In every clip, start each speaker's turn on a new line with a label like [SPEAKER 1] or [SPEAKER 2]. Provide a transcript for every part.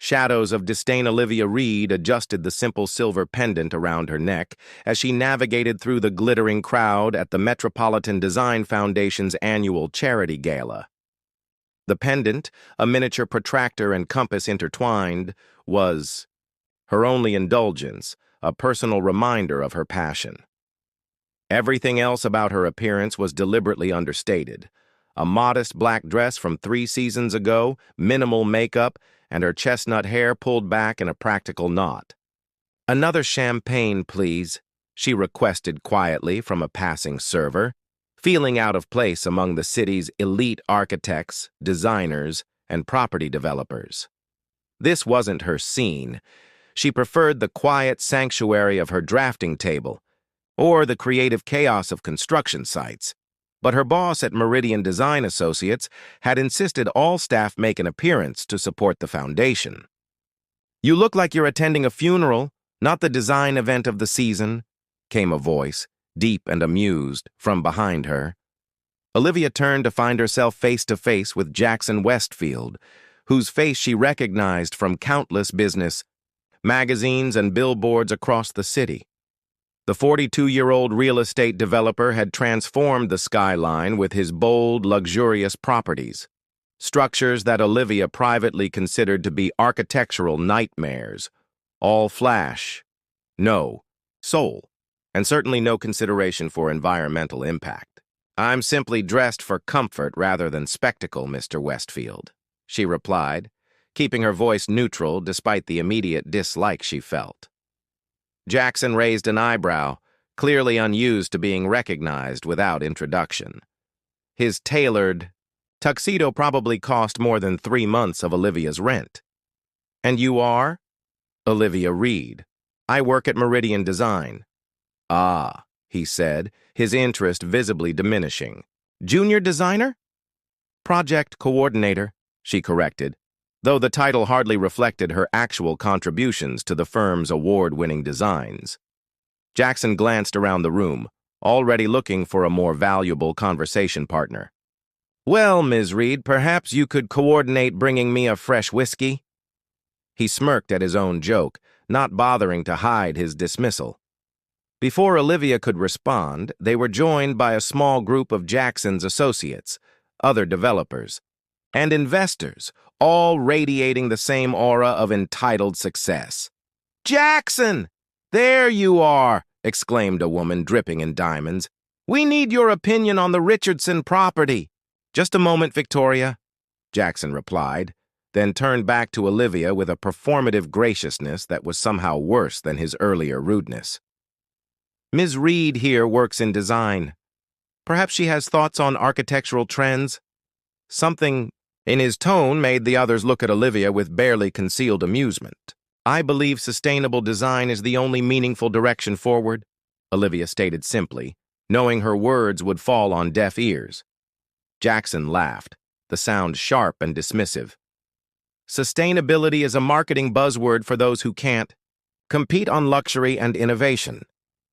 [SPEAKER 1] Shadows of disdain. Olivia Reed adjusted the simple silver pendant around her neck as she navigated through the glittering crowd at the Metropolitan Design Foundation's annual charity gala. The pendant, a miniature protractor and compass intertwined, was her only indulgence, a personal reminder of her passion. Everything else about her appearance was deliberately understated. A modest black dress from 3 seasons ago, minimal makeup, and her chestnut hair pulled back in a practical knot. "Another champagne, please," she requested quietly from a passing server, feeling out of place among the city's elite architects, designers, and property developers. This wasn't her scene. She preferred the quiet sanctuary of her drafting table, or the creative chaos of construction sites. But her boss at Meridian Design Associates had insisted all staff make an appearance to support the foundation. "You look like you're attending a funeral, not the design event of the season," came a voice, deep and amused, from behind her. Olivia turned to find herself face to face with Jackson Westfield, whose face she recognized from countless business magazines and billboards across the city. The 42-year-old real estate developer had transformed the skyline with his bold, luxurious properties, structures that Olivia privately considered to be architectural nightmares, all flash, no soul, and certainly no consideration for environmental impact. "I'm simply dressed for comfort rather than spectacle, Mr. Westfield," she replied, keeping her voice neutral despite the immediate dislike she felt. Jackson raised an eyebrow, clearly unused to being recognized without introduction. His tailored tuxedo probably cost more than 3 months of Olivia's rent. "And you are?" "Olivia Reed. I work at Meridian Design." "Ah," he said, his interest visibly diminishing. "Junior designer?" "Project coordinator," she corrected, though the title hardly reflected her actual contributions to the firm's award-winning designs. Jackson glanced around the room, already looking for a more valuable conversation partner. "Well, Ms. Reed, perhaps you could coordinate bringing me a fresh whiskey?" He smirked at his own joke, not bothering to hide his dismissal. Before Olivia could respond, they were joined by a small group of Jackson's associates, other developers, and investors, all radiating the same aura of entitled success. "Jackson! There you are!" exclaimed a woman dripping in diamonds. "We need your opinion on the Richardson property." "Just a moment, Victoria," Jackson replied, then turned back to Olivia with a performative graciousness that was somehow worse than his earlier rudeness. "Ms. Reed here works in design. Perhaps she has thoughts on architectural trends?" Something in his tone made the others look at Olivia with barely concealed amusement. "I believe sustainable design is the only meaningful direction forward," Olivia stated simply, knowing her words would fall on deaf ears. Jackson laughed, the sound sharp and dismissive. "Sustainability is a marketing buzzword for those who can't compete on luxury and innovation.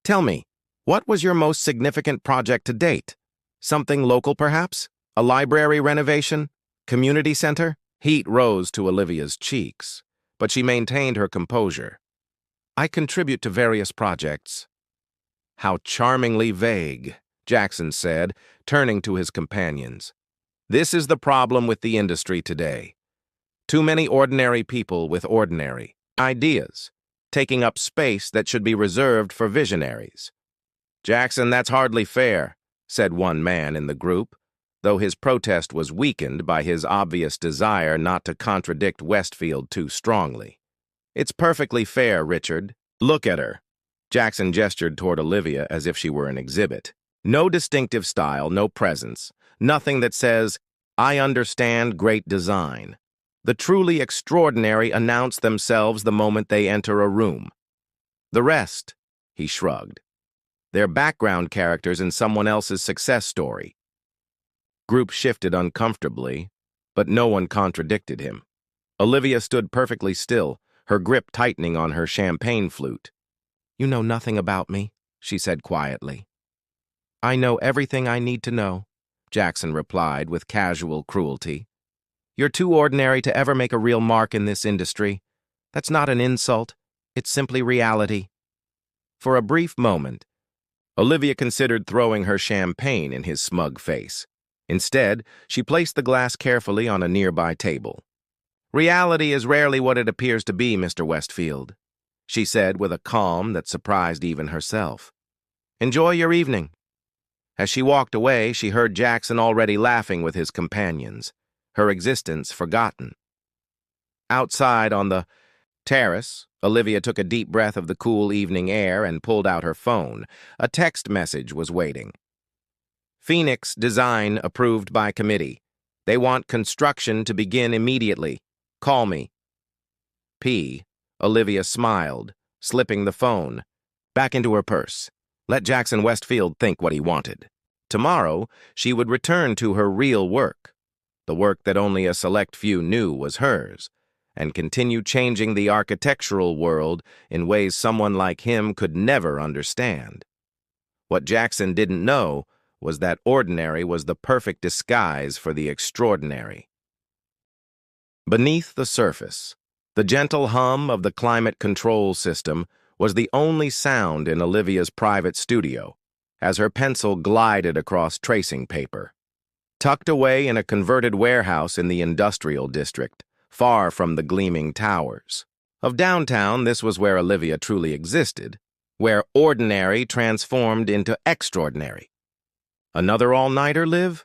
[SPEAKER 1] Tell me, what was your most significant project to date? Something local, perhaps? A library renovation? Community center?" Heat rose to Olivia's cheeks, but she maintained her composure. "I contribute to various projects." "How charmingly vague," Jackson said, turning to his companions. "This is the problem with the industry today. Too many ordinary people with ordinary ideas, taking up space that should be reserved for visionaries." "Jackson, that's hardly fair," said one man in the group, though his protest was weakened by his obvious desire not to contradict Westfield too strongly. "It's perfectly fair, Richard. Look at her." Jackson gestured toward Olivia as if she were an exhibit. "No distinctive style, no presence, nothing that says, 'I understand great design.' The truly extraordinary announce themselves the moment they enter a room. The rest," he shrugged, "they're background characters in someone else's success story." Group shifted uncomfortably, but no one contradicted him. Olivia stood perfectly still, her grip tightening on her champagne flute. "You know nothing about me," she said quietly. "I know everything I need to know," Jackson replied with casual cruelty. You're too ordinary to ever make a real mark in this industry. That's not an insult. It's simply reality. For a brief moment, Olivia considered throwing her champagne in his smug face. Instead, she placed the glass carefully on a nearby table. "Reality is rarely what it appears to be, Mr. Westfield," she said with a calm that surprised even herself. "Enjoy your evening." As she walked away, she heard Jackson already laughing with his companions, her existence forgotten. Outside on the terrace, Olivia took a deep breath of the cool evening air and pulled out her phone. A text message was waiting. "Phoenix design approved by committee. They want construction to begin immediately. Call me." P. Olivia smiled, slipping the phone back into her purse. Let Jackson Westfield think what he wanted. Tomorrow, she would return to her real work, the work that only a select few knew was hers, and continue changing the architectural world in ways someone like him could never understand. What Jackson didn't know was that ordinary was the perfect disguise for the extraordinary. Beneath the surface, the gentle hum of the climate control system was the only sound in Olivia's private studio as her pencil glided across tracing paper. Tucked away in a converted warehouse in the industrial district, far from the gleaming towers of downtown, this was where Olivia truly existed, where ordinary transformed into extraordinary. Another all-nighter live?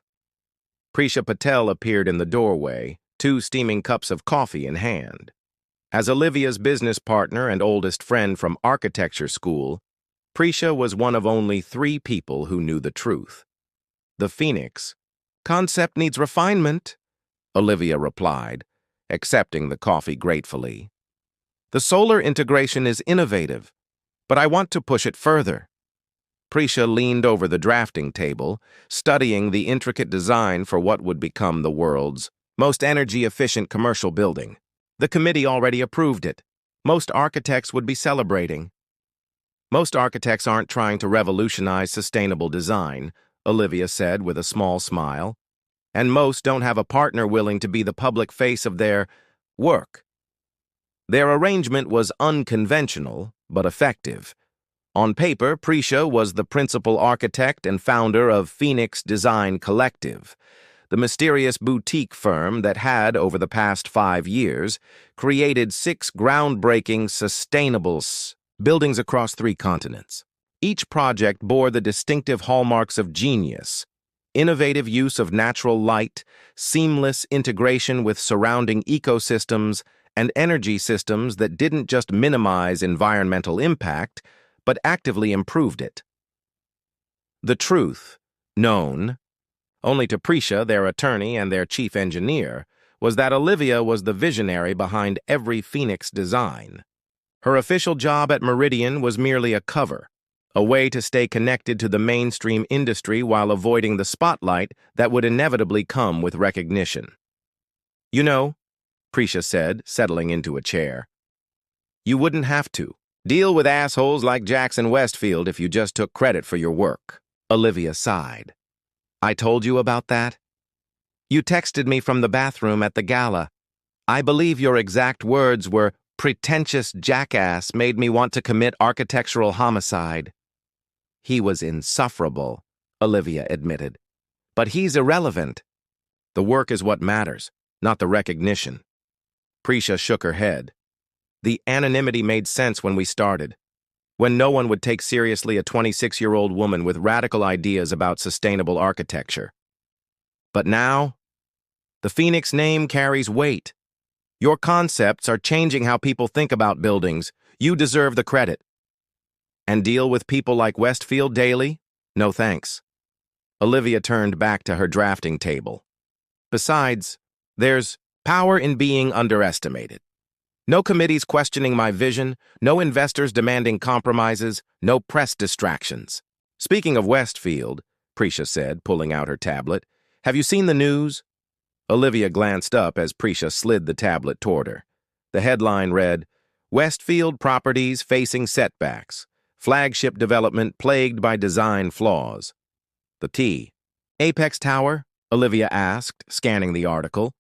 [SPEAKER 1] Prisha Patel appeared in the doorway, 2 steaming cups of coffee in hand. As Olivia's business partner and oldest friend from architecture school, Prisha was one of only 3 people who knew the truth. The Phoenix concept needs refinement, Olivia replied, accepting the coffee gratefully. The solar integration is innovative, but I want to push it further. Prisha leaned over the drafting table, studying the intricate design for what would become the world's most energy-efficient commercial building. The committee already approved it. Most architects would be celebrating. Most architects aren't trying to revolutionize sustainable design, Olivia said with a small smile. And most don't have a partner willing to be the public face of their work. Their arrangement was unconventional, but effective. On paper, Prisha was the principal architect and founder of Phoenix Design Collective, the mysterious boutique firm that had, over the past 5 years, created 6 groundbreaking, sustainable buildings across 3 continents. Each project bore the distinctive hallmarks of genius: innovative use of natural light, seamless integration with surrounding ecosystems, and energy systems that didn't just minimize environmental impact, but actively improved it. The truth, known only to Prisha, their attorney, and their chief engineer, was that Olivia was the visionary behind every Phoenix design. Her official job at Meridian was merely a cover, a way to stay connected to the mainstream industry while avoiding the spotlight that would inevitably come with recognition. "You know," Prisha said, settling into a chair, "you wouldn't have to deal with assholes like Jackson Westfield if you just took credit for your work." Olivia sighed. "I told you about that? You texted me from the bathroom at the gala. I believe your exact words were, 'Pretentious jackass made me want to commit architectural homicide.'" "He was insufferable," Olivia admitted. "But he's irrelevant. The work is what matters, not the recognition." Prisha shook her head. "The anonymity made sense when we started, when no one would take seriously a 26-year-old woman with radical ideas about sustainable architecture. But now, the Phoenix name carries weight. Your concepts are changing how people think about buildings. You deserve the credit. And deal with people like Westfield daily? No thanks." Olivia turned back to her drafting table. "Besides, there's power in being underestimated. No committees questioning my vision, no investors demanding compromises, no press distractions." "Speaking of Westfield," Prisha said, pulling out her tablet, "have you seen the news?" Olivia glanced up as Prisha slid the tablet toward her. The headline read, "Westfield Properties Facing Setbacks. Flagship Development Plagued by Design Flaws." "The T. Apex Tower?" Olivia asked, scanning the article.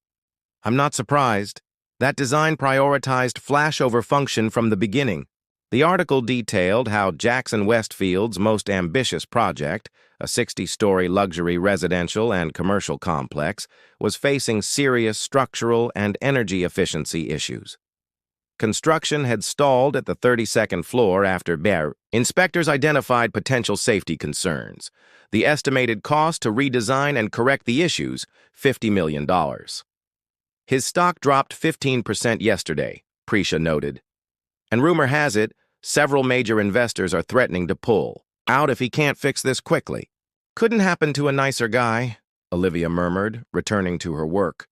[SPEAKER 1] I'm not surprised. That design prioritized flashover function from the beginning. The article detailed how Jackson Westfield's most ambitious project, a 60-story luxury residential and commercial complex, was facing serious structural and energy efficiency issues. Construction had stalled at the 32nd floor after inspectors identified potential safety concerns. The estimated cost to redesign and correct the issues, $50 million. His stock dropped 15% yesterday, Prisha noted. And rumor has it, several major investors are threatening to pull out if he can't fix this quickly. Couldn't happen to a nicer guy, Olivia murmured, returning to her work.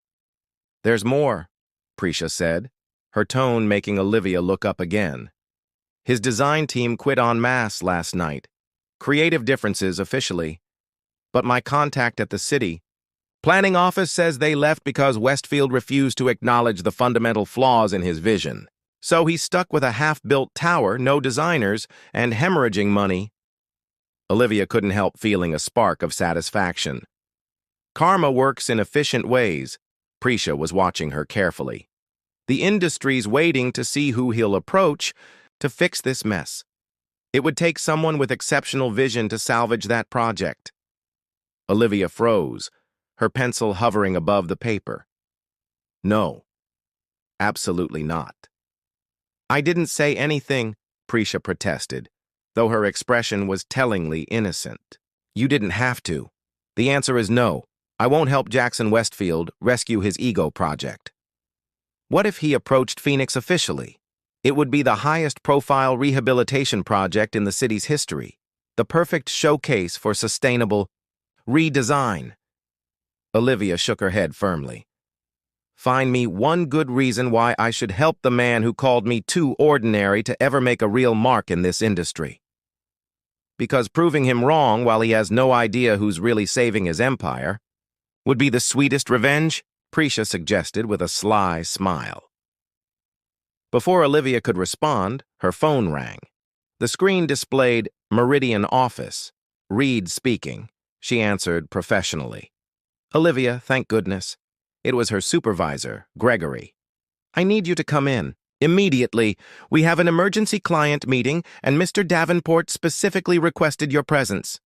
[SPEAKER 1] There's more, Prisha said, her tone making Olivia look up again. His design team quit en masse last night. Creative differences officially. But my contact at the city planning office says they left because Westfield refused to acknowledge the fundamental flaws in his vision. So he's stuck with a half-built tower, no designers, and hemorrhaging money. Olivia couldn't help feeling a spark of satisfaction. Karma works in efficient ways. Prisha was watching her carefully. The industry's waiting to see who he'll approach to fix this mess. It would take someone with exceptional vision to salvage that project. Olivia froze, her pencil hovering above the paper. No, absolutely not. I didn't say anything, Prisha protested, though her expression was tellingly innocent. You didn't have to. The answer is no. I won't help Jackson Westfield rescue his ego project. What if he approached Phoenix officially? It would be the highest-profile rehabilitation project in the city's history, the perfect showcase for sustainable redesign. Olivia shook her head firmly. Find me one good reason why I should help the man who called me too ordinary to ever make a real mark in this industry. Because proving him wrong while he has no idea who's really saving his empire would be the sweetest revenge, Prisha suggested with a sly smile. Before Olivia could respond, her phone rang. The screen displayed Meridian Office. Reed speaking. She answered professionally. Olivia, thank goodness. It was her supervisor, Gregory. I need you to come in. Immediately. We have an emergency client meeting, and Mr. Davenport specifically requested your presence.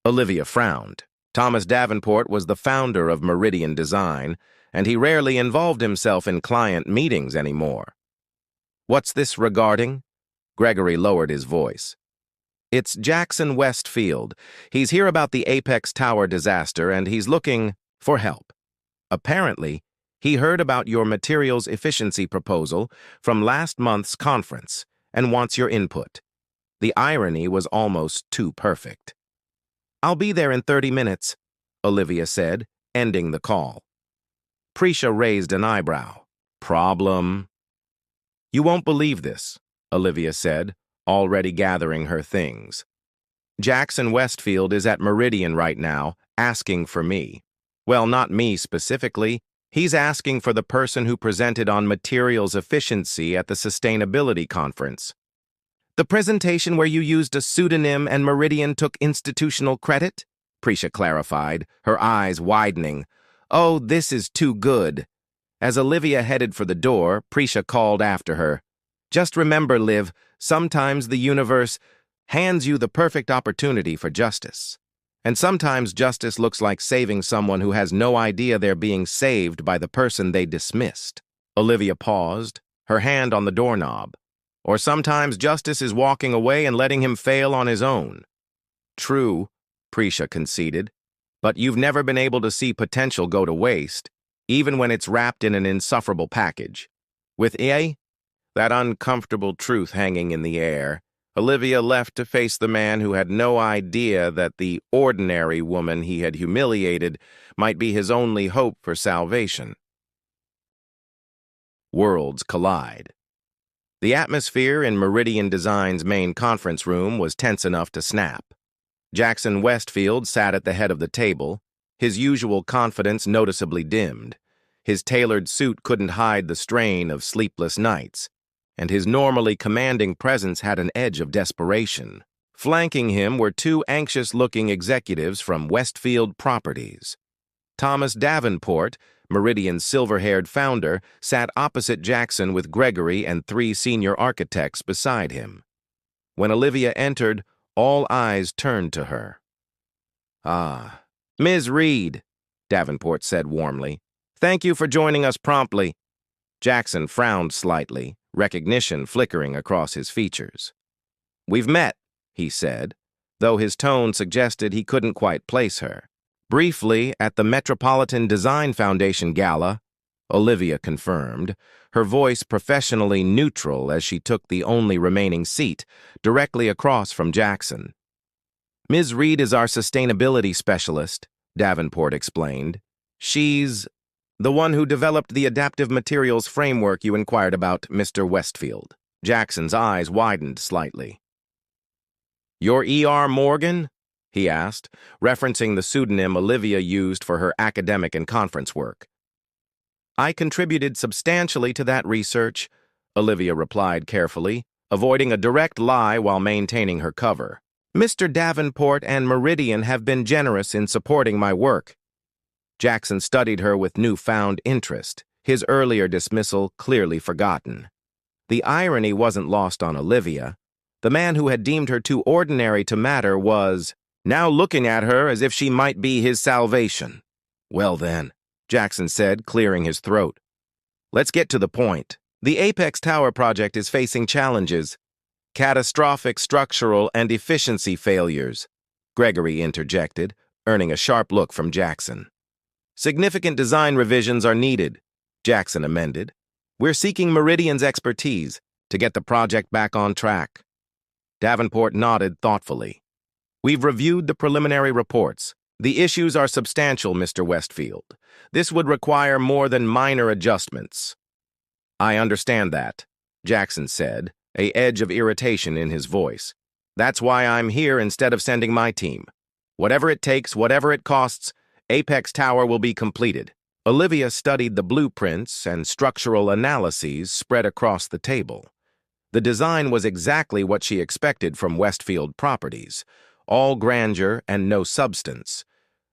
[SPEAKER 1] Olivia frowned. Thomas Davenport was the founder of Meridian Design, and he rarely involved himself in client meetings anymore. What's this regarding? Gregory lowered his voice. It's Jackson Westfield. He's here about the Apex Tower disaster, and he's looking for help. Apparently, he heard about your materials efficiency proposal from last month's conference and wants your input. The irony was almost too perfect. I'll be there in 30 minutes, Olivia said, ending the call. Prisha raised an eyebrow. Problem? You won't believe this, Olivia said, already gathering her things. Jackson Westfield is at Meridian right now, asking for me. Well, not me specifically. He's asking for the person who presented on materials efficiency at the sustainability conference. The presentation where you used a pseudonym and Meridian took institutional credit? Prisha clarified, her eyes widening. Oh, this is too good. As Olivia headed for the door, Prisha called after her. Just remember, Liv, sometimes the universe hands you the perfect opportunity for justice. And sometimes justice looks like saving someone who has no idea they're being saved by the person they dismissed. Olivia paused, her hand on the doorknob. Or sometimes justice is walking away and letting him fail on his own. True, Prisha conceded, but you've never been able to see potential go to waste, even when it's wrapped in an insufferable package. With that uncomfortable truth hanging in the air, Olivia left to face the man who had no idea that the ordinary woman he had humiliated might be his only hope for salvation. Worlds collide. The atmosphere in Meridian Design's main conference room was tense enough to snap. Jackson Westfield sat at the head of the table, his usual confidence noticeably dimmed. His tailored suit couldn't hide the strain of sleepless nights, and his normally commanding presence had an edge of desperation. Flanking him were two anxious-looking executives from Westfield Properties. Thomas Davenport, Meridian's silver-haired founder, sat opposite Jackson with Gregory and 3 senior architects beside him. When Olivia entered, all eyes turned to her. "Ah, Ms. Reed," Davenport said warmly. "Thank you for joining us promptly." Jackson frowned slightly, recognition flickering across his features. "We've met," he said, though his tone suggested he couldn't quite place her. "Briefly, at the Metropolitan Design Foundation Gala," Olivia confirmed, her voice professionally neutral as she took the only remaining seat, directly across from Jackson. "Ms. Reed is our sustainability specialist," Davenport explained. "She's the one who developed the adaptive materials framework you inquired about, Mr. Westfield." Jackson's eyes widened slightly. "You're E.R. Morgan?" he asked, referencing the pseudonym Olivia used for her academic and conference work. "I contributed substantially to that research," Olivia replied carefully, avoiding a direct lie while maintaining her cover. "Mr. Davenport and Meridian have been generous in supporting my work." Jackson studied her with newfound interest, his earlier dismissal clearly forgotten. The irony wasn't lost on Olivia. The man who had deemed her too ordinary to matter was now looking at her as if she might be his salvation. "Well then," Jackson said, clearing his throat. "Let's get to the point. The Apex Tower project is facing challenges. Catastrophic structural and efficiency failures," Gregory interjected, earning a sharp look from Jackson. "Significant design revisions are needed," Jackson amended. "We're seeking Meridian's expertise to get the project back on track." Davenport nodded thoughtfully. "We've reviewed the preliminary reports. The issues are substantial, Mr. Westfield. This would require more than minor adjustments." "I understand that," Jackson said, an edge of irritation in his voice. "That's why I'm here instead of sending my team. Whatever it takes, whatever it costs, Apex Tower will be completed." Olivia studied the blueprints and structural analyses spread across the table. The design was exactly what she expected from Westfield Properties, all grandeur and no substance.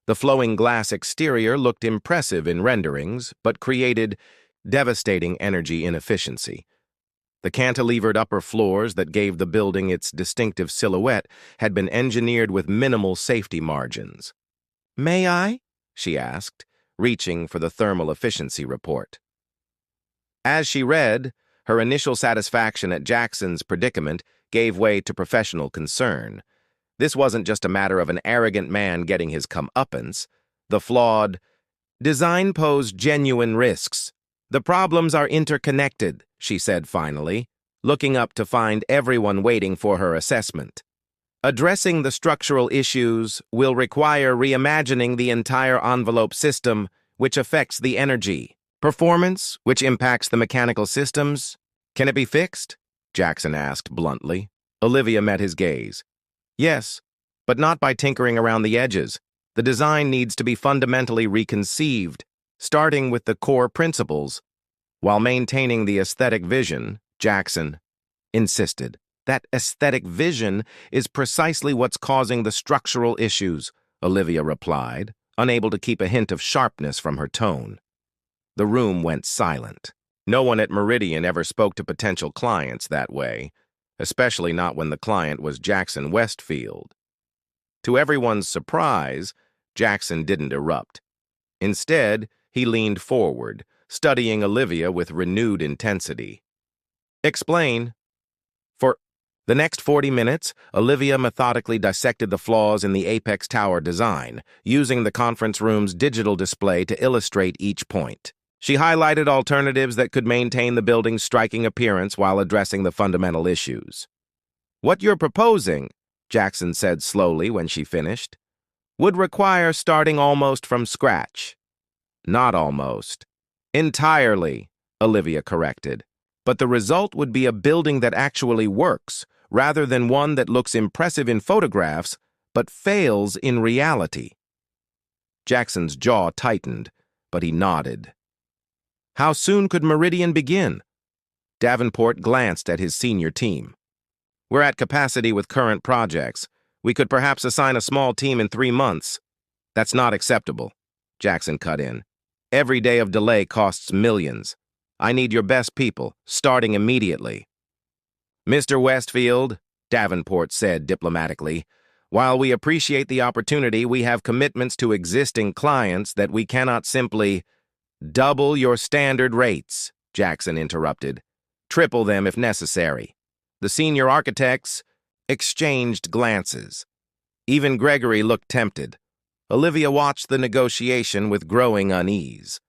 [SPEAKER 1] The flowing glass exterior looked impressive in renderings, but created devastating energy inefficiency. The cantilevered upper floors that gave the building its distinctive silhouette had been engineered with minimal safety margins. "May I?" she asked, reaching for the thermal efficiency report. As she read, her initial satisfaction at Jackson's predicament gave way to professional concern. This wasn't just a matter of an arrogant man getting his comeuppance. The flawed design posed genuine risks. "The problems are interconnected," she said finally, looking up to find everyone waiting for her assessment. "Addressing the structural issues will require reimagining the entire envelope system, which affects the energy. Performance, which impacts the mechanical systems. Can it be fixed?" Jackson asked bluntly. Olivia met his gaze. "Yes, but not by tinkering around the edges. The design needs to be fundamentally reconceived, starting with the core principles, while maintaining the aesthetic vision," Jackson insisted. "That aesthetic vision is precisely what's causing the structural issues," Olivia replied, unable to keep a hint of sharpness from her tone. The room went silent. No one at Meridian ever spoke to potential clients that way, especially not when the client was Jackson Westfield. To everyone's surprise, Jackson didn't erupt. Instead, he leaned forward, studying Olivia with renewed intensity. "Explain." For the next 40 minutes, Olivia methodically dissected the flaws in the Apex Tower design, using the conference room's digital display to illustrate each point. She highlighted alternatives that could maintain the building's striking appearance while addressing the fundamental issues. "What you're proposing," Jackson said slowly when she finished, "would require starting almost from scratch." "Not almost. Entirely," Olivia corrected. "But the result would be a building that actually works, rather than one that looks impressive in photographs, but fails in reality." Jackson's jaw tightened, but he nodded. "How soon could Meridian begin?" Davenport glanced at his senior team. "We're at capacity with current projects. We could perhaps assign a small team in 3 months. "That's not acceptable," Jackson cut in. Every day of delay costs millions. I need your best people, starting immediately. Mr. Westfield, Davenport said diplomatically, while we appreciate the opportunity, we have commitments to existing clients that we cannot simply double your standard rates, Jackson interrupted. Triple them if necessary. The senior architects exchanged glances. Even Gregory looked tempted. Olivia watched the negotiation with growing unease.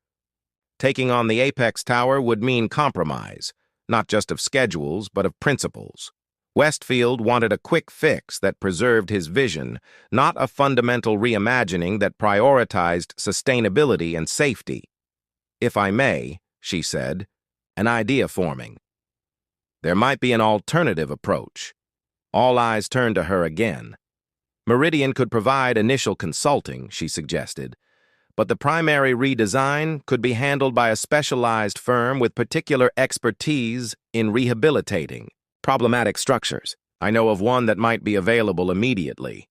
[SPEAKER 1] Taking on the Apex Tower would mean compromise, not just of schedules, but of principles. Westfield wanted a quick fix that preserved his vision, not a fundamental reimagining that prioritized sustainability and safety. If I may, she said, an idea forming. There might be an alternative approach. All eyes turned to her again. Meridian could provide initial consulting, she suggested, but the primary redesign could be handled by a specialized firm with particular expertise in rehabilitating problematic structures. I know of one that might be available immediately.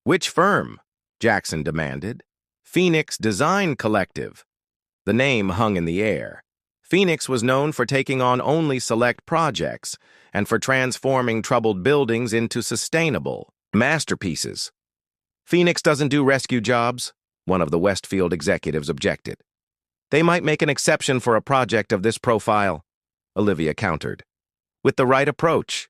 [SPEAKER 1] Which firm? Jackson demanded. Phoenix Design Collective. The name hung in the air. Phoenix was known for taking on only select projects and for transforming troubled buildings into sustainable masterpieces. Phoenix doesn't do rescue jobs, one of the Westfield executives objected. They might make an exception for a project of this profile, Olivia countered. With the right approach.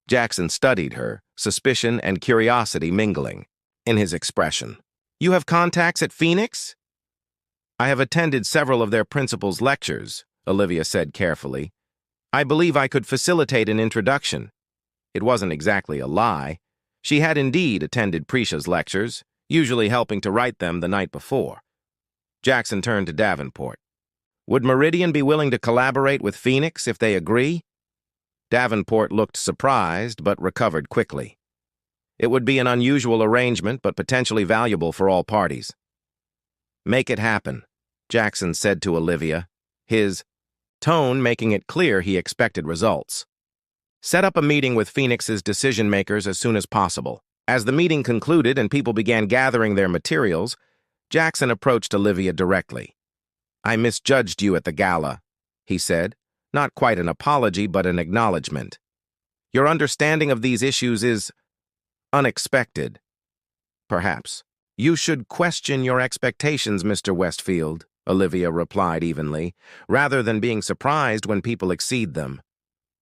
[SPEAKER 1] Jackson studied her, suspicion and curiosity mingling in his expression. You have contacts at Phoenix? I have attended several of their principals' lectures, Olivia said carefully. I believe I could facilitate an introduction. It wasn't exactly a lie. She had indeed attended Prisha's lectures, usually helping to write them the night before. Jackson turned to Davenport. Would Meridian be willing to collaborate with Phoenix if they agree? Davenport looked surprised, but recovered quickly. It would be an unusual arrangement, but potentially valuable for all parties. Make it happen, Jackson said to Olivia, his tone making it clear he expected results. Set up a meeting with Phoenix's decision-makers as soon as possible. As the meeting concluded and people began gathering their materials, Jackson approached Olivia directly. I misjudged you at the gala, he said. Not quite an apology, but an acknowledgement. Your understanding of these issues is unexpected. Perhaps. You should question your expectations, Mr. Westfield, Olivia replied evenly, rather than being surprised when people exceed them.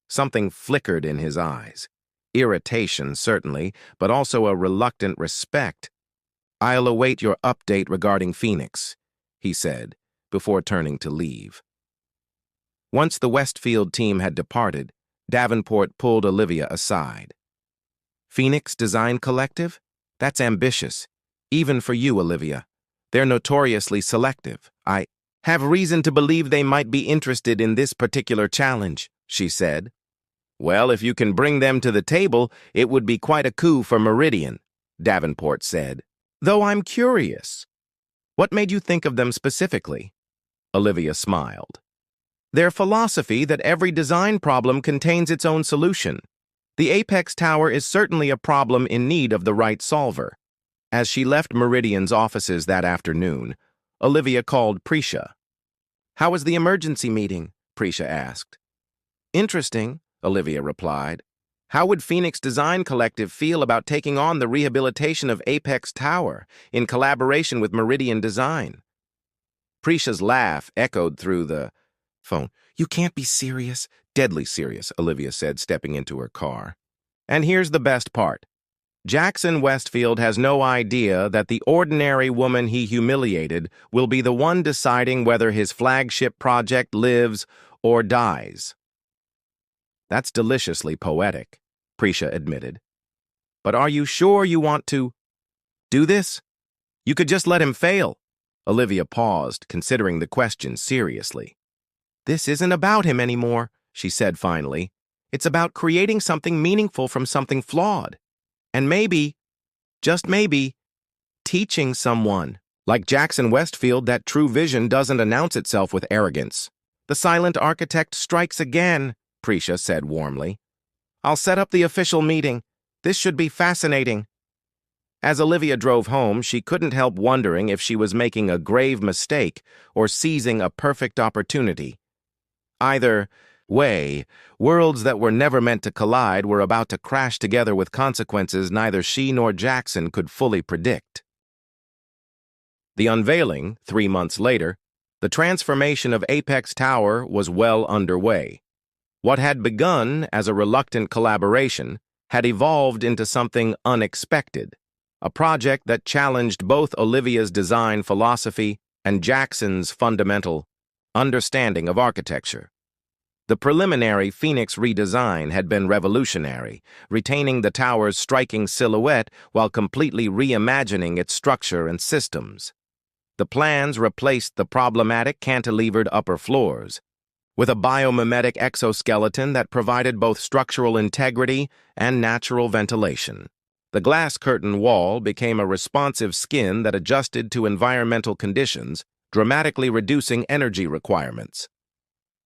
[SPEAKER 1] Something flickered in his eyes. Irritation, certainly, but also a reluctant respect. I'll await your update regarding Phoenix, he said, before turning to leave. Once the Westfield team had departed, Davenport pulled Olivia aside. Phoenix Design Collective? That's ambitious. Even for you, Olivia. They're notoriously selective. I have reason to believe they might be interested in this particular challenge, she said. Well, if you can bring them to the table, it would be quite a coup for Meridian, Davenport said. Though I'm curious. What made you think of them specifically? Olivia smiled. Their philosophy that every design problem contains its own solution. The Apex Tower is certainly a problem in need of the right solver. As she left Meridian's offices that afternoon, Olivia called Prisha. How was the emergency meeting? Prisha asked. Interesting, Olivia replied. How would Phoenix Design Collective feel about taking on the rehabilitation of Apex Tower in collaboration with Meridian Design? Prisha's laugh echoed through the phone. You can't be serious. Deadly serious, Olivia said, stepping into her car. And here's the best part. Jackson Westfield has no idea that the ordinary woman he humiliated will be the one deciding whether his flagship project lives or dies. That's deliciously poetic, Prisha admitted. But are you sure you want to do this? You could just let him fail. Olivia paused, considering the question seriously. This isn't about him anymore, she said finally. It's about creating something meaningful from something flawed. And maybe, just maybe, teaching someone. Like Jackson Westfield, that true vision doesn't announce itself with arrogance. The silent architect strikes again, Prisha said warmly. I'll set up the official meeting. This should be fascinating. As Olivia drove home, she couldn't help wondering if she was making a grave mistake or seizing a perfect opportunity. Either way, worlds that were never meant to collide were about to crash together with consequences neither she nor Jackson could fully predict. The unveiling, 3 months later, the transformation of Apex Tower was well underway. What had begun as a reluctant collaboration had evolved into something unexpected, a project that challenged both Olivia's design philosophy and Jackson's fundamental understanding of architecture. The preliminary Phoenix redesign had been revolutionary, retaining the tower's striking silhouette while completely reimagining its structure and systems. The plans replaced the problematic cantilevered upper floors with a biomimetic exoskeleton that provided both structural integrity and natural ventilation. The glass curtain wall became a responsive skin that adjusted to environmental conditions, dramatically reducing energy requirements.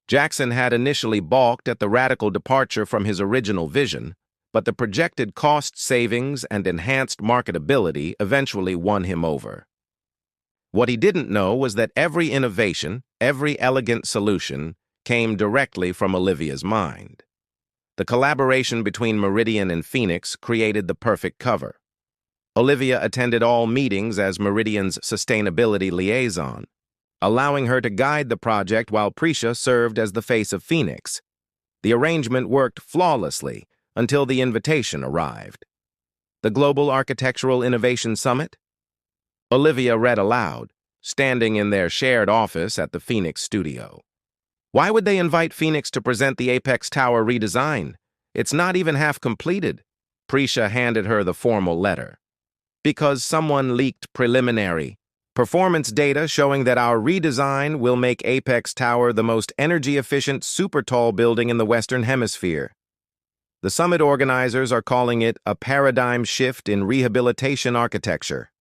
[SPEAKER 1] Jackson had initially balked at the radical departure from his original vision, but the projected cost savings and enhanced marketability eventually won him over. What he didn't know was that every innovation, every elegant solution, came directly from Olivia's mind. The collaboration between Meridian and Phoenix created the perfect cover. Olivia attended all meetings as Meridian's sustainability liaison, allowing her to guide the project while Prisha served as the face of Phoenix. The arrangement worked flawlessly until the invitation arrived. The Global Architectural Innovation Summit? Olivia read aloud, standing in their shared office at the Phoenix studio. Why would they invite Phoenix to present the Apex Tower redesign? It's not even half completed. Prisha handed her the formal letter. Because someone leaked preliminary performance data showing that our redesign will make Apex Tower the most energy-efficient super-tall building in the Western Hemisphere. The summit organizers are calling it a paradigm shift in rehabilitation architecture.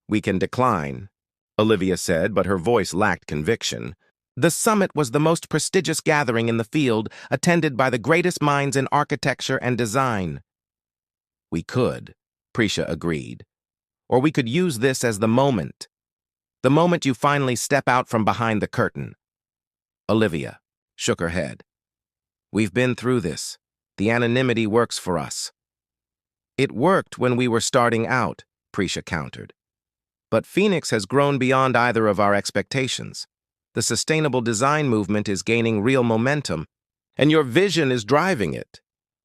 [SPEAKER 1] We can decline, Olivia said, but her voice lacked conviction. The summit was the most prestigious gathering in the field, attended by the greatest minds in architecture and design. We could, Prisha agreed. Or we could use this as the moment you finally step out from behind the curtain. Olivia shook her head. We've been through this. The anonymity works for us. It worked when we were starting out, Prisha countered. But Phoenix has grown beyond either of our expectations. The sustainable design movement is gaining real momentum, and your vision is driving it.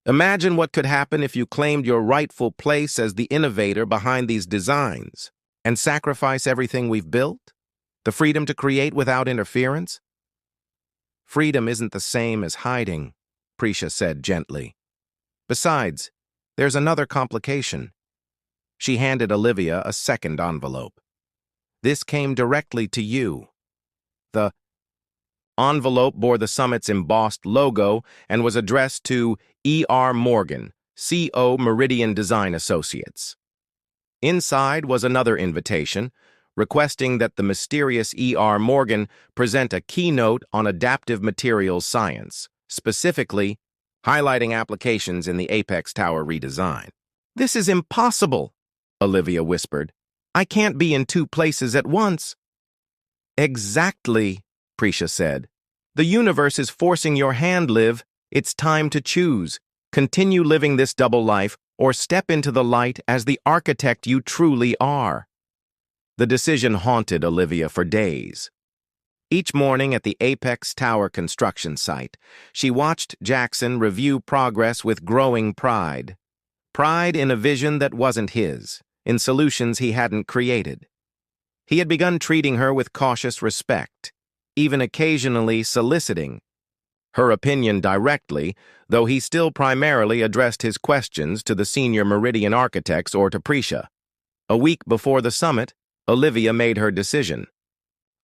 [SPEAKER 1] Imagine what could happen if you claimed your rightful place as the innovator behind these designs and sacrifice everything we've built? The freedom to create without interference? Freedom isn't the same as hiding, Prisha said gently. Besides, there's another complication. She handed Olivia a second envelope. This came directly to you. The envelope bore the summit's embossed logo and was addressed to E.R. Morgan, C.O. Meridian Design Associates. Inside was another invitation, requesting that the mysterious E.R. Morgan present a keynote on adaptive materials science, specifically highlighting applications in the Apex Tower redesign. This is impossible, Olivia whispered. I can't be in two places at once. Exactly, Prisha said. The universe is forcing your hand, Liv. It's time to choose. Continue living this double life or step into the light as the architect you truly are. The decision haunted Olivia for days. Each morning at the Apex Tower construction site, she watched Jackson review progress with growing pride. Pride in a vision that wasn't his, in solutions he hadn't created. He had begun treating her with cautious respect, even occasionally soliciting her opinion directly, though he still primarily addressed his questions to the senior Meridian architects or to Prisha. A week before the summit, Olivia made her decision.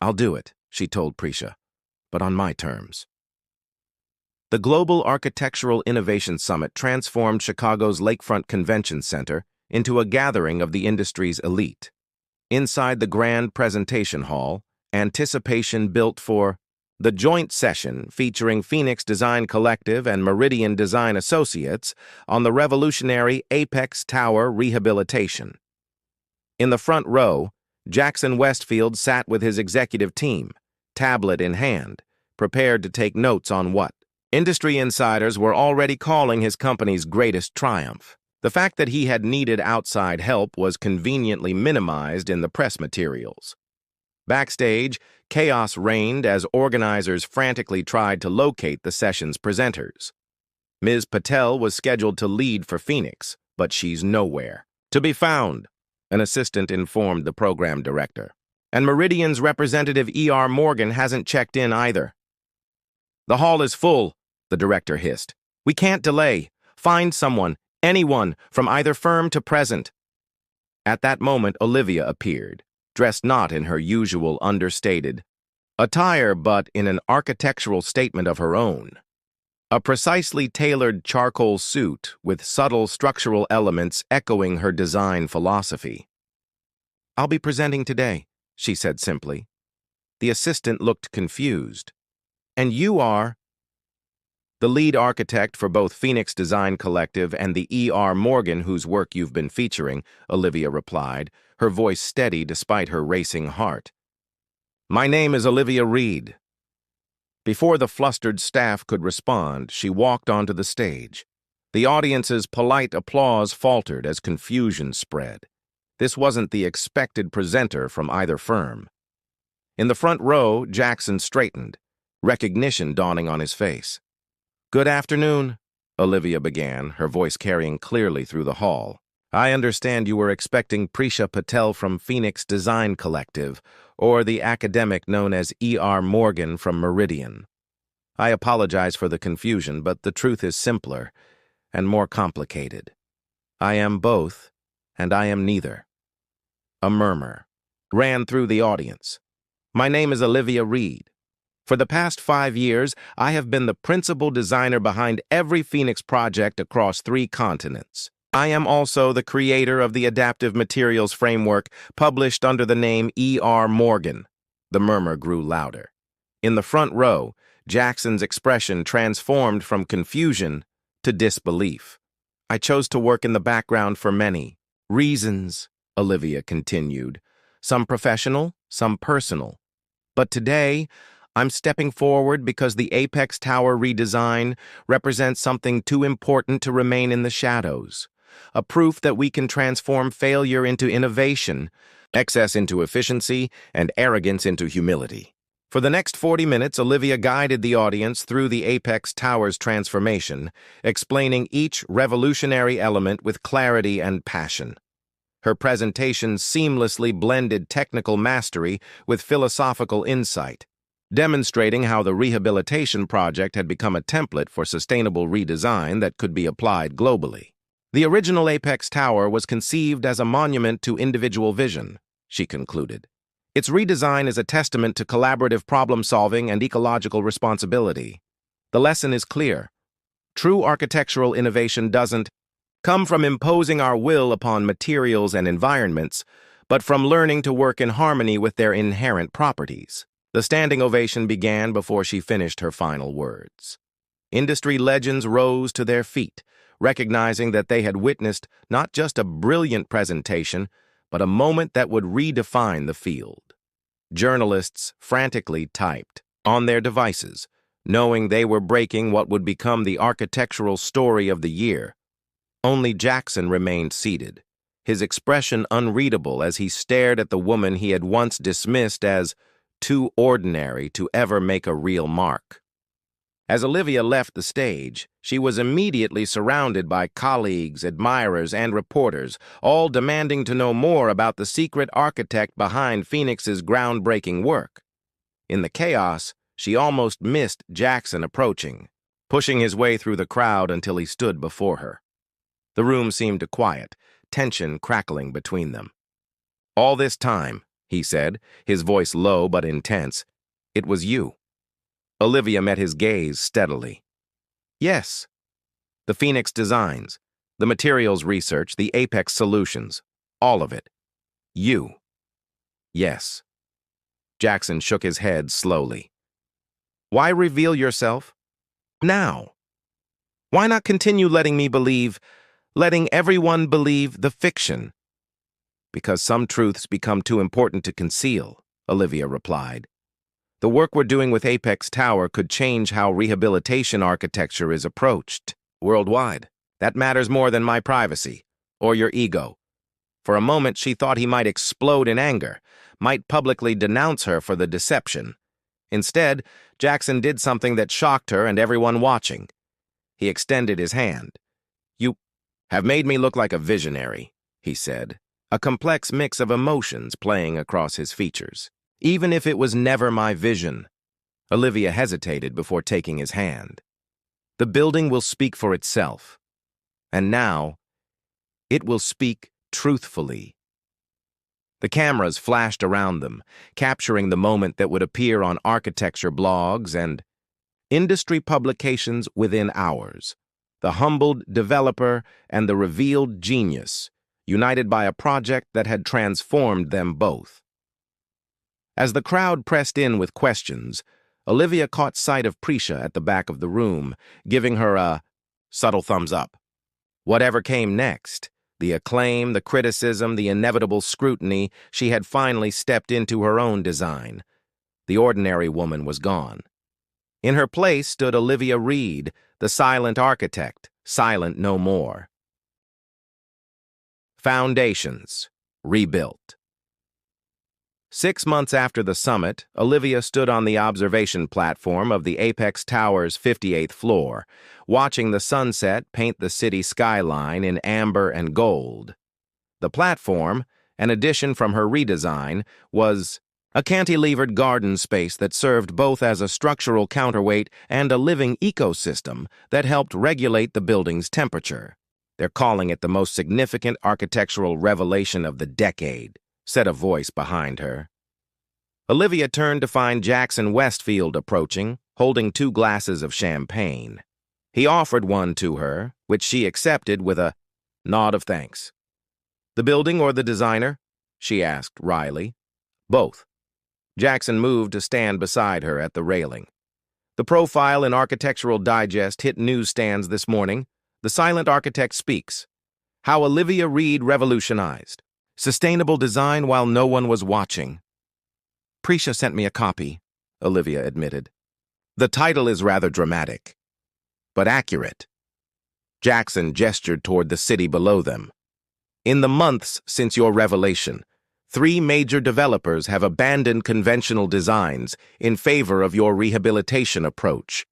[SPEAKER 1] I'll do it, she told Prisha, but on my terms. The Global Architectural Innovation Summit transformed Chicago's Lakefront Convention Center into a gathering of the industry's elite. Inside the grand presentation hall, anticipation built for the joint session featuring Phoenix Design Collective and Meridian Design Associates on the revolutionary Apex Tower rehabilitation. In the front row, Jackson Westfield sat with his executive team, tablet in hand, prepared to take notes on what industry insiders were already calling his company's greatest triumph. The fact that he had needed outside help was conveniently minimized in the press materials. Backstage, chaos reigned as organizers frantically tried to locate the session's presenters. Ms. Patel was scheduled to lead for Phoenix, but she's nowhere to be found, an assistant informed the program director. And Meridian's representative E.R. Morgan hasn't checked in either. The hall is full, the director hissed. We can't delay. Find someone, anyone, from either firm to present. At that moment, Olivia appeared, dressed not in her usual understated attire, but in an architectural statement of her own. A precisely tailored charcoal suit with subtle structural elements echoing her design philosophy. I'll be presenting today, she said simply. The assistant looked confused. And you are? The lead architect for both Phoenix Design Collective and the E.R. Morgan whose work you've been featuring, Olivia replied, her voice steady despite her racing heart. My name is Olivia Reed. Before the flustered staff could respond, she walked onto the stage. The audience's polite applause faltered as confusion spread. This wasn't the expected presenter from either firm. In the front row, Jackson straightened, recognition dawning on his face. Good afternoon, Olivia began, her voice carrying clearly through the hall. I understand you were expecting Prisha Patel from Phoenix Design Collective, or the academic known as E.R. Morgan from Meridian. I apologize for the confusion, but the truth is simpler and more complicated. I am both, and I am neither. A murmur ran through the audience. My name is Olivia Reed. For the past 5 years, I have been the principal designer behind every Phoenix project across 3 continents. I am also the creator of the adaptive materials framework published under the name E.R. Morgan. The murmur grew louder. In the front row, Jackson's expression transformed from confusion to disbelief. I chose to work in the background for many reasons, Olivia continued. Some professional, some personal. But today, I'm stepping forward because the Apex Tower redesign represents something too important to remain in the shadows. A proof that we can transform failure into innovation, excess into efficiency, and arrogance into humility. For the next 40 minutes, Olivia guided the audience through the Apex Tower's transformation, explaining each revolutionary element with clarity and passion. Her presentation seamlessly blended technical mastery with philosophical insight, demonstrating how the rehabilitation project had become a template for sustainable redesign that could be applied globally. The original Apex Tower was conceived as a monument to individual vision, she concluded. Its redesign is a testament to collaborative problem-solving and ecological responsibility. The lesson is clear. True architectural innovation doesn't come from imposing our will upon materials and environments, but from learning to work in harmony with their inherent properties. The standing ovation began before she finished her final words. Industry legends rose to their feet, recognizing that they had witnessed not just a brilliant presentation, but a moment that would redefine the field. Journalists frantically typed on their devices, knowing they were breaking what would become the architectural story of the year. Only Jackson remained seated, his expression unreadable as he stared at the woman he had once dismissed as too ordinary to ever make a real mark. As Olivia left the stage, she was immediately surrounded by colleagues, admirers, and reporters, all demanding to know more about the secret architect behind Phoenix's groundbreaking work. In the chaos, she almost missed Jackson approaching, pushing his way through the crowd until he stood before her. The room seemed to quiet, tension crackling between them. All this time, he said, his voice low but intense, it was you. Olivia met his gaze steadily. Yes. The Phoenix designs, the materials research, the Apex solutions, all of it. You. Yes. Jackson shook his head slowly. Why reveal yourself now? Why not continue letting everyone believe the fiction? Because some truths become too important to conceal, Olivia replied. The work we're doing with Apex Tower could change how rehabilitation architecture is approached worldwide. That matters more than my privacy or your ego. For a moment, she thought he might explode in anger, might publicly denounce her for the deception. Instead, Jackson did something that shocked her and everyone watching. He extended his hand. You have made me look like a visionary, he said, a complex mix of emotions playing across his features. Even if it was never my vision. Olivia hesitated before taking his hand. The building will speak for itself. And now, it will speak truthfully. The cameras flashed around them, capturing the moment that would appear on architecture blogs and industry publications within hours. The humbled developer and the revealed genius, united by a project that had transformed them both. As the crowd pressed in with questions, Olivia caught sight of Prisha at the back of the room, giving her a subtle thumbs up. Whatever came next, the acclaim, the criticism, the inevitable scrutiny, she had finally stepped into her own design. The ordinary woman was gone. In her place stood Olivia Reed, the silent architect, silent no more. Foundations, rebuilt. 6 months after the summit, Olivia stood on the observation platform of the Apex Tower's 58th floor, watching the sunset paint the city skyline in amber and gold. The platform, an addition from her redesign, was a cantilevered garden space that served both as a structural counterweight and a living ecosystem that helped regulate the building's temperature. They're calling it the most significant architectural revelation of the decade, said a voice behind her. Olivia turned to find Jackson Westfield approaching, holding 2 glasses of champagne. He offered one to her, which she accepted with a nod of thanks. The building or the designer? She asked wryly. Both. Jackson moved to stand beside her at the railing. The profile in Architectural Digest hit newsstands this morning. The Silent Architect Speaks. How Olivia Reed Revolutionized. Sustainable design while no one was watching. Prisha sent me a copy, Olivia admitted. The title is rather dramatic, but accurate. Jackson gestured toward the city below them. In the months since your revelation, 3 major developers have abandoned conventional designs in favor of your rehabilitation approach.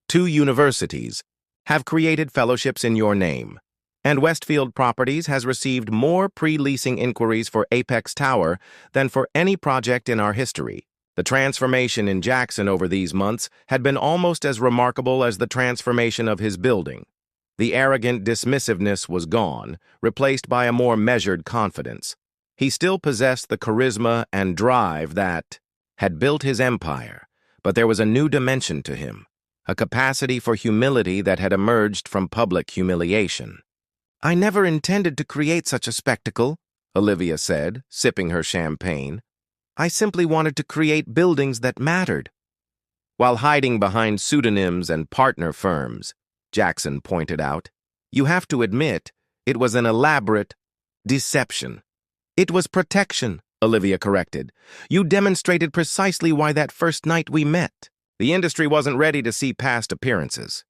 [SPEAKER 1] 2 universities have created fellowships in your name, and Westfield Properties has received more pre-leasing inquiries for Apex Tower than for any project in our history. The transformation in Jackson over these months had been almost as remarkable as the transformation of his building. The arrogant dismissiveness was gone, replaced by a more measured confidence. He still possessed the charisma and drive that had built his empire, but there was a new dimension to him, a capacity for humility that had emerged from public humiliation. I never intended to create such a spectacle, Olivia said, sipping her champagne. I simply wanted to create buildings that mattered. While hiding behind pseudonyms and partner firms, Jackson pointed out, you have to admit it was an elaborate deception. It was protection, Olivia corrected. You demonstrated precisely why that first night we met. The industry wasn't ready to see past appearances.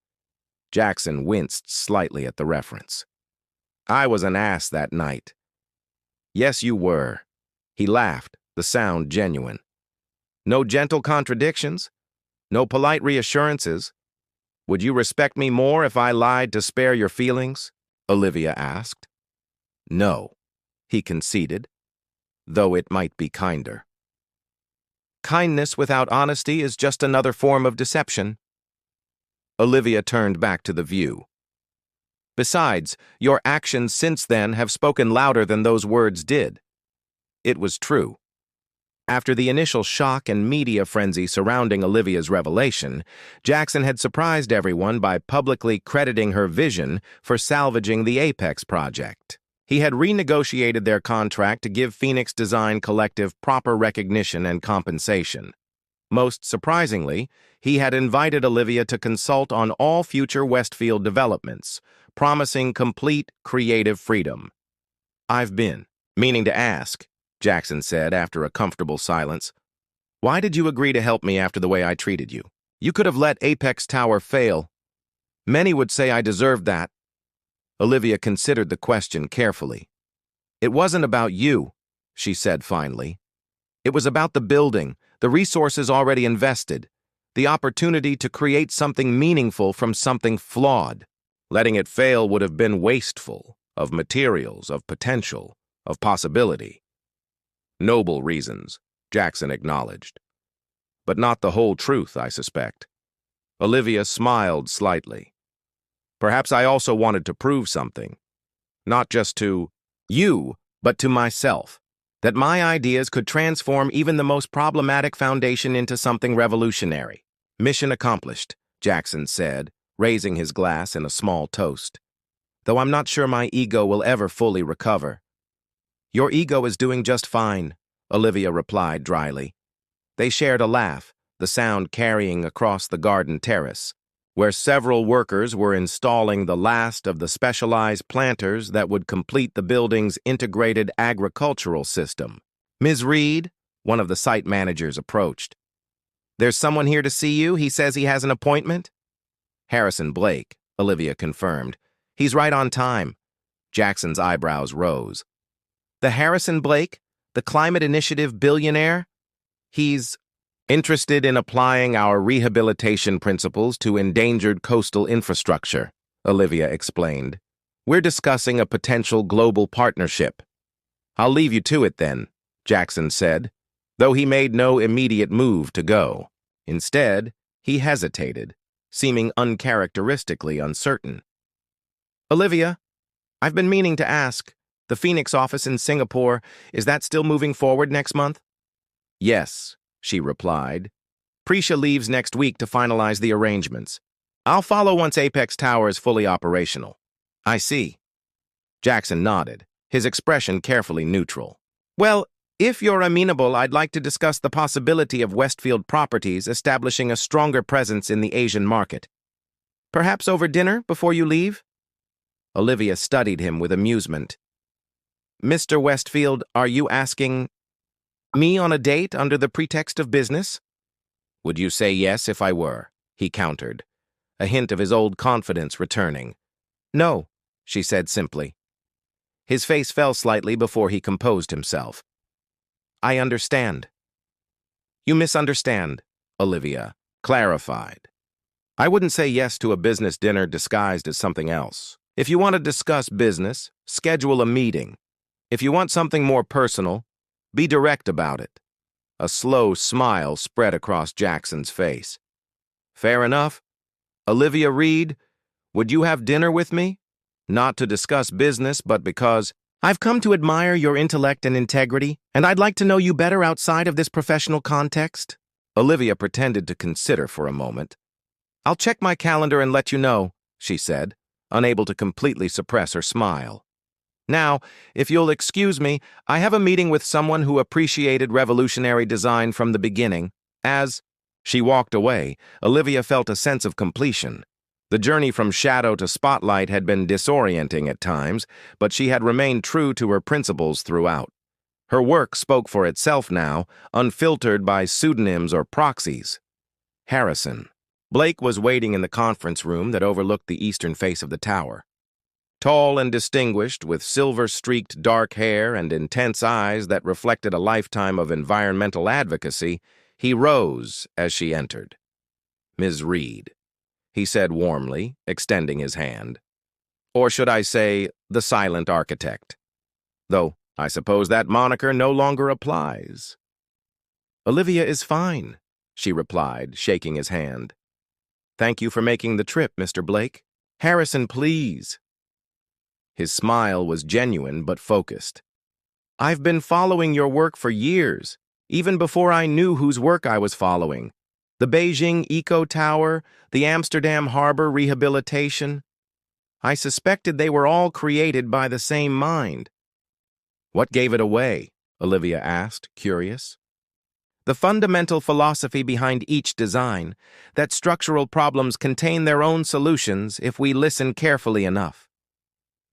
[SPEAKER 1] Jackson winced slightly at the reference. I was an ass that night. Yes, you were. He laughed, the sound genuine. No gentle contradictions? No polite reassurances? Would you respect me more if I lied to spare your feelings? Olivia asked. No, he conceded, though it might be kinder. Kindness without honesty is just another form of deception. Olivia turned back to the view. Besides, your actions since then have spoken louder than those words did. It was true. After the initial shock and media frenzy surrounding Olivia's revelation, Jackson had surprised everyone by publicly crediting her vision for salvaging the Apex project. He had renegotiated their contract to give Phoenix Design Collective proper recognition and compensation. Most surprisingly, he had invited Olivia to consult on all future Westfield developments, promising complete creative freedom. I've been Meaning to ask, Jackson said after a comfortable silence. Why did you agree to help me after the way I treated you? You could have let Apex Tower fail. Many would say I deserved that. Olivia considered the question carefully. It wasn't about you, she said finally. It was about the building, the resources already invested, the opportunity to create something meaningful from something flawed. Letting it fail would have been wasteful of materials, of potential, of possibility. Noble reasons, Jackson acknowledged. But not the whole truth, I suspect. Olivia smiled slightly. Perhaps I also wanted to prove something. Not just to you, but to myself. That my ideas could transform even the most problematic foundation into something revolutionary. Mission accomplished, Jackson said, raising his glass in a small toast. Though I'm not sure my ego will ever fully recover. Your ego is doing just fine, Olivia replied dryly. They shared a laugh, the sound carrying across the garden terrace, where several workers were installing the last of the specialized planters that would complete the building's integrated agricultural system. Ms. Reed, one of the site managers, approached. There's someone here to see you. He says he has an appointment. Harrison Blake, Olivia confirmed. He's right on time. Jackson's eyebrows rose. The Harrison Blake, the climate initiative billionaire? He's interested in applying our rehabilitation principles to endangered coastal infrastructure, Olivia explained. We're discussing a potential global partnership. I'll leave you to it then, Jackson said, though he made no immediate move to go. Instead, he hesitated, seeming uncharacteristically uncertain. Olivia, I've been meaning to ask, the Phoenix office in Singapore, is that still moving forward next month? Yes, she replied. Prisha leaves next week to finalize the arrangements. I'll follow once Apex Tower is fully operational. I see. Jackson nodded, his expression carefully neutral. Well, if you're amenable, I'd like to discuss the possibility of Westfield Properties establishing a stronger presence in the Asian market. Perhaps over dinner before you leave? Olivia studied him with amusement. Mr. Westfield, are you asking me on a date under the pretext of business? Would you say yes if I were? He countered, a hint of his old confidence returning. No, she said simply. His face fell slightly before he composed himself. I understand. You misunderstand, Olivia clarified. I wouldn't say yes to a business dinner disguised as something else. If you want to discuss business, schedule a meeting. If you want something more personal, be direct about it. A slow smile spread across Jackson's face. Fair enough. Olivia Reed, would you have dinner with me? Not to discuss business, but because I've come to admire your intellect and integrity, and I'd like to know you better outside of this professional context. Olivia pretended to consider for a moment. I'll check my calendar and let you know, she said, unable to completely suppress her smile. Now, if you'll excuse me, I have a meeting with someone who appreciated revolutionary design from the beginning. As she walked away, Olivia felt a sense of completion. The journey from shadow to spotlight had been disorienting at times, but she had remained true to her principles throughout. Her work spoke for itself now, unfiltered by pseudonyms or proxies. Harrison. Blake was waiting in the conference room that overlooked the eastern face of the tower. Tall and distinguished, with silver-streaked dark hair and intense eyes that reflected a lifetime of environmental advocacy, he rose as she entered. Ms. Reed, he said warmly, extending his hand. Or should I say, the silent architect? Though I suppose that moniker no longer applies. Olivia is fine, she replied, shaking his hand. Thank you for making the trip, Mr. Blake. Harrison, please. His smile was genuine but focused. I've been following your work for years, even before I knew whose work I was following. The Beijing Eco Tower, the Amsterdam Harbor rehabilitation. I suspected they were all created by the same mind. What gave it away? Olivia asked, curious. The fundamental philosophy behind each design, that structural problems contain their own solutions if we listen carefully enough.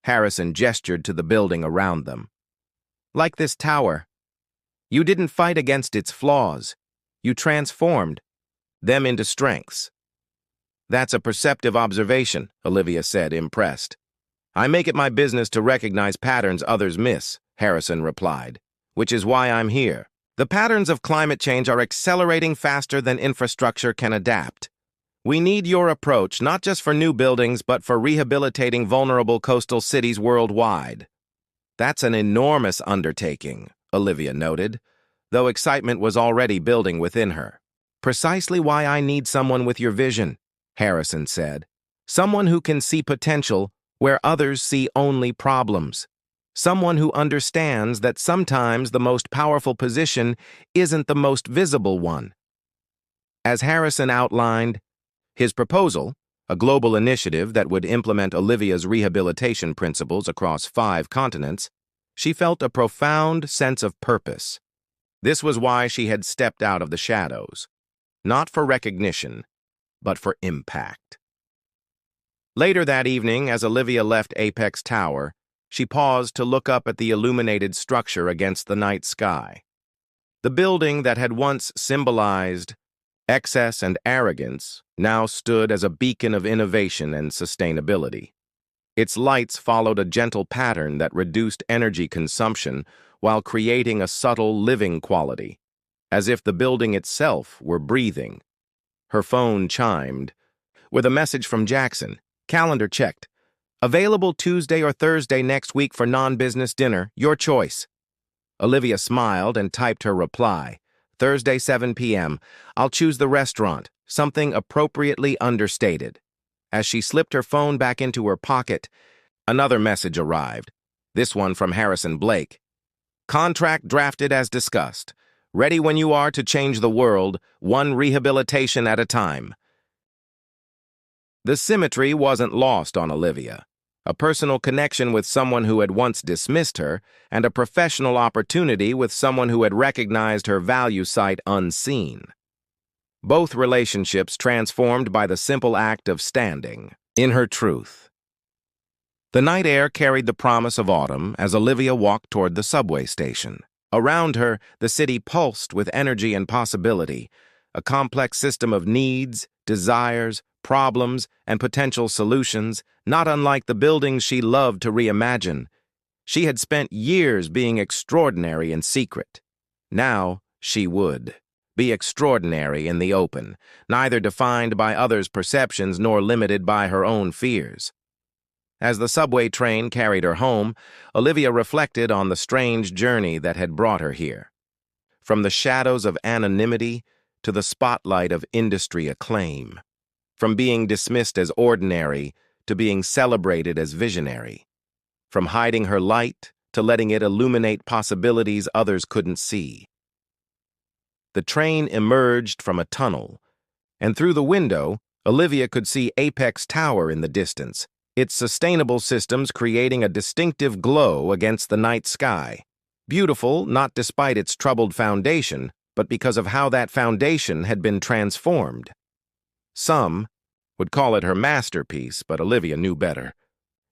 [SPEAKER 1] Harrison gestured to the building around them. Like this tower. You didn't fight against its flaws. You transformed them into strengths. That's a perceptive observation, Olivia said, impressed. I make it my business to recognize patterns others miss, Harrison replied, which is why I'm here. The patterns of climate change are accelerating faster than infrastructure can adapt. We need your approach, not just for new buildings, but for rehabilitating vulnerable coastal cities worldwide. That's an enormous undertaking, Olivia noted, though excitement was already building within her. Precisely why I need someone with your vision, Harrison said. Someone who can see potential where others see only problems. Someone who understands that sometimes the most powerful position isn't the most visible one. As Harrison outlined, his proposal, a global initiative that would implement Olivia's rehabilitation principles across 5 continents, she felt a profound sense of purpose. This was why she had stepped out of the shadows, not for recognition, but for impact. Later that evening, as Olivia left Apex Tower, she paused to look up at the illuminated structure against the night sky. The building that had once symbolized excess and arrogance now stood as a beacon of innovation and sustainability. Its lights followed a gentle pattern that reduced energy consumption while creating a subtle living quality, as if the building itself were breathing. Her phone chimed with a message from Jackson. Calendar checked. Available Tuesday or Thursday next week for non-business dinner, your choice. Olivia smiled and typed her reply. Thursday, 7 p.m. I'll choose the restaurant, something appropriately understated. As she slipped her phone back into her pocket, another message arrived, this one from Harrison Blake. Contract drafted as discussed. Ready when you are to change the world, one rehabilitation at a time. The symmetry wasn't lost on Olivia. A personal connection with someone who had once dismissed her, and a professional opportunity with someone who had recognized her value sight unseen. Both relationships transformed by the simple act of standing in her truth. The night air carried the promise of autumn as Olivia walked toward the subway station. Around her, the city pulsed with energy and possibility, a complex system of needs, desires, problems, and potential solutions, not unlike the buildings she loved to reimagine. She had spent years being extraordinary in secret. Now she would be extraordinary in the open, neither defined by others' perceptions nor limited by her own fears. As the subway train carried her home, Olivia reflected on the strange journey that had brought her here. From the shadows of anonymity to the spotlight of industry acclaim. From being dismissed as ordinary to being celebrated as visionary. From hiding her light to letting it illuminate possibilities others couldn't see. The train emerged from a tunnel, and through the window, Olivia could see Apex Tower in the distance, its sustainable systems creating a distinctive glow against the night sky. Beautiful, not despite its troubled foundation, but because of how that foundation had been transformed. Some would call it her masterpiece, but Olivia knew better.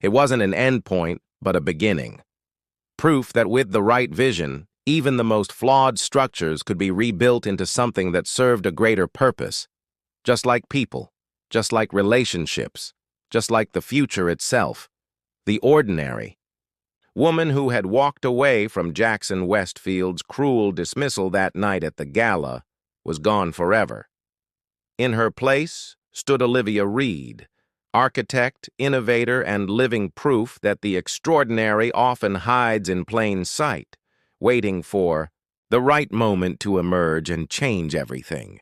[SPEAKER 1] It wasn't an endpoint, but a beginning. Proof that with the right vision, even the most flawed structures could be rebuilt into something that served a greater purpose. Just like people, just like relationships, just like the future itself. The ordinary. Woman who had walked away from Jackson Westfield's cruel dismissal that night at the gala was gone forever. In her place stood Olivia Reed, architect, innovator, and living proof that the extraordinary often hides in plain sight, waiting for the right moment to emerge and change everything.